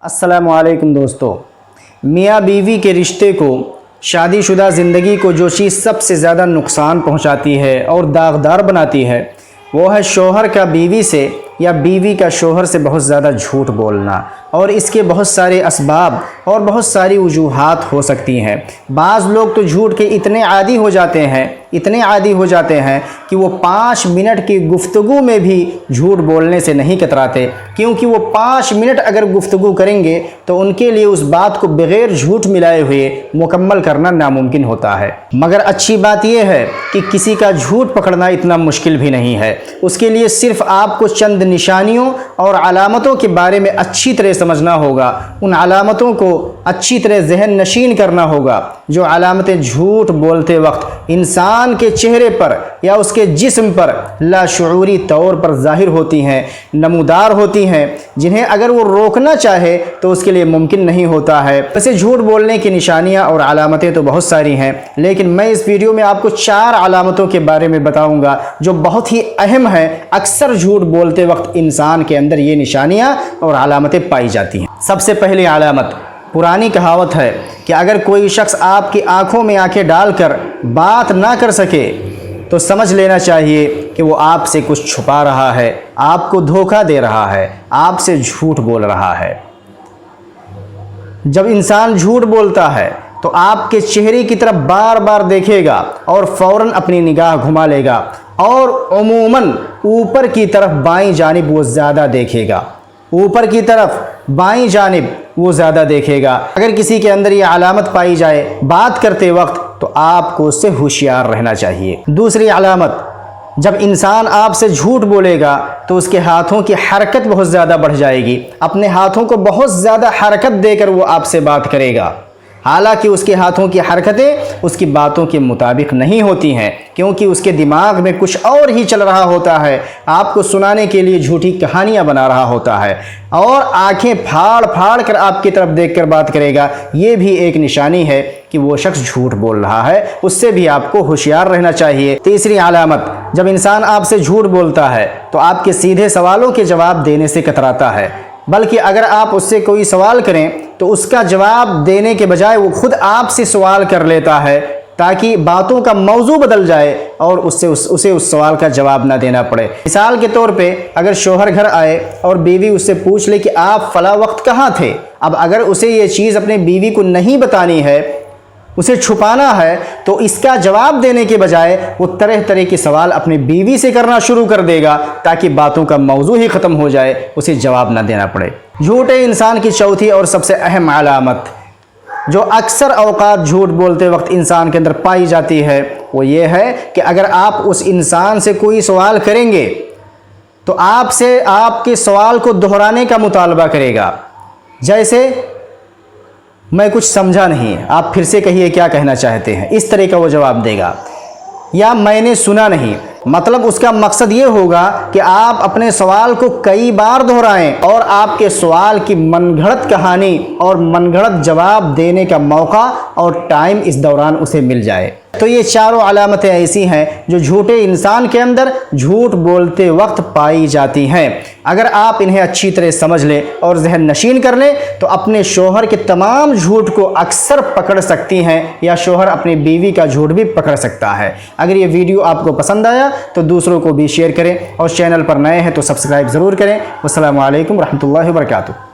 अस्सलामु अलैकुम दोस्तों, मियाँ बीवी के रिश्ते को, शादीशुदा ज़िंदगी को जो चीज़ सबसे ज़्यादा नुकसान पहुँचाती है और दागदार बनाती है वो है शौहर का बीवी से या बीवी का शौहर से बहुत ज़्यादा झूठ बोलना। और इसके बहुत सारे असबाब और बहुत सारी वजूहात हो सकती हैं। बाज़ लोग तो झूठ के इतने आदी हो जाते हैं कि वो 5 मिनट की गुफ्तगू में भी झूठ बोलने से नहीं कतराते, क्योंकि वो 5 मिनट अगर गुफ्तगू करेंगे तो उनके लिए उस बात को बग़ैर झूठ मिलाए हुए मुकम्मल करना नामुमकिन होता है। मगर अच्छी बात यह है कि किसी का झूठ पकड़ना इतना मुश्किल भी नहीं है। उसके लिए सिर्फ़ आपको चंद निशानियों और अलामतों के बारे में अच्छी तरह समझना होगा। उन अलामतों को अच्छी तरह ज़हन नशीन करना होगा जो अलामतें झूठ बोलते वक्त इंसान के चेहरे पर या उसके जिस्म पर लाशऊरी तौर पर ज़ाहिर होती हैं, नमूदार होती हैं, जिन्हें अगर वो रोकना चाहे तो उसके लिए मुमकिन नहीं होता है। वैसे झूठ बोलने की निशानियाँ और अलामतें तो बहुत सारी हैं, लेकिन मैं इस वीडियो में आपको 4 अलामतों के बारे में बताऊँगा जो बहुत ही अहम है। अक्सर झूठ बोलते वक्त इंसान के अंदर ये निशानियाँ और अलामतें पाई जाती हैं। सबसे पहली अलामत, पुरानी कहावत है कि अगर कोई शख्स आपकी आंखों में आंखें डालकर बात ना कर सके तो समझ लेना चाहिए कि वो आपसे कुछ छुपा रहा है, आपको धोखा दे रहा है, आपसे झूठ बोल रहा है। जब इंसान झूठ बोलता है तो आपके चेहरे की तरफ बार बार देखेगा और फ़ौरन अपनी निगाह घुमा लेगा और उमूमन ऊपर की तरफ बाईं जानिब वो ज़्यादा देखेगा। ऊपर की तरफ बाईं जानिब वो ज़्यादा देखेगा। अगर किसी के अंदर ये अलामत पाई जाए बात करते वक्त तो आपको उससे होशियार रहना चाहिए। दूसरी अलामत, जब इंसान आपसे झूठ बोलेगा तो उसके हाथों की हरकत बहुत ज़्यादा बढ़ जाएगी। अपने हाथों को बहुत ज़्यादा हरकत देकर वो आपसे बात करेगा, हालांकि उसके हाथों की हरकतें उसकी बातों के मुताबिक नहीं होती हैं, क्योंकि उसके दिमाग में कुछ और ही चल रहा होता है। आपको सुनाने के लिए झूठी कहानियां बना रहा होता है और आंखें फाड़ फाड़ कर आपकी तरफ देखकर बात करेगा। ये भी एक निशानी है कि वो शख्स झूठ बोल रहा है, उससे भी आपको होशियार रहना चाहिए। तीसरी अलामत, जब इंसान आपसे झूठ बोलता है तो आपके सीधे सवालों के जवाब देने से कतराता है, बल्कि अगर आप उससे कोई सवाल करें तो उसका जवाब देने के बजाय वो खुद आपसे सवाल कर लेता है ताकि बातों का मौजू बदल जाए और उसे उस सवाल का जवाब ना देना पड़े। मिसाल के तौर पे अगर शौहर घर आए और बीवी उससे पूछ ले कि आप फला वक्त कहाँ थे, अब अगर उसे ये चीज़ अपने बीवी को नहीं बतानी है, उसे छुपाना है, तो इसका जवाब देने के बजाय वो तरह तरह के सवाल अपनी बीवी से करना शुरू कर देगा ताकि बातों का मौजू ही ख़त्म हो जाए, उसे जवाब ना देना पड़े। झूठे इंसान की चौथी और सबसे अहम अलामत जो अक्सर औकात झूठ बोलते वक्त इंसान के अंदर पाई जाती है वो ये है कि अगर आप उस इंसान से कोई सवाल करेंगे तो आपसे आपके सवाल को दोहराने का मुतालबा करेगा। जैसे, मैं कुछ समझा नहीं, आप फिर से कहिए क्या कहना चाहते हैं, इस तरह का वो जवाब देगा। या मैंने सुना नहीं, मतलब उसका मकसद ये होगा कि आप अपने सवाल को कई बार दोहराएं और आपके सवाल की मनगढ़ंत कहानी और मनगढ़ंत जवाब देने का मौका और टाइम इस दौरान उसे मिल जाए। तो ये चारों अलामतें ऐसी हैं जो झूठे इंसान के अंदर झूठ बोलते वक्त पाई जाती हैं। अगर आप इन्हें अच्छी तरह समझ लें और ज़हन नशीन कर लें तो अपने शौहर के तमाम झूठ को अक्सर पकड़ सकती हैं, या शौहर अपनी बीवी का झूठ भी पकड़ सकता है। अगर ये वीडियो आपको पसंद आया तो दूसरों को भी शेयर करें और चैनल पर नए हैं तो सब्सक्राइब ज़रूर करें। अस्सलामु अलैकुम रहमतुल्लाहि व बरकातुहू।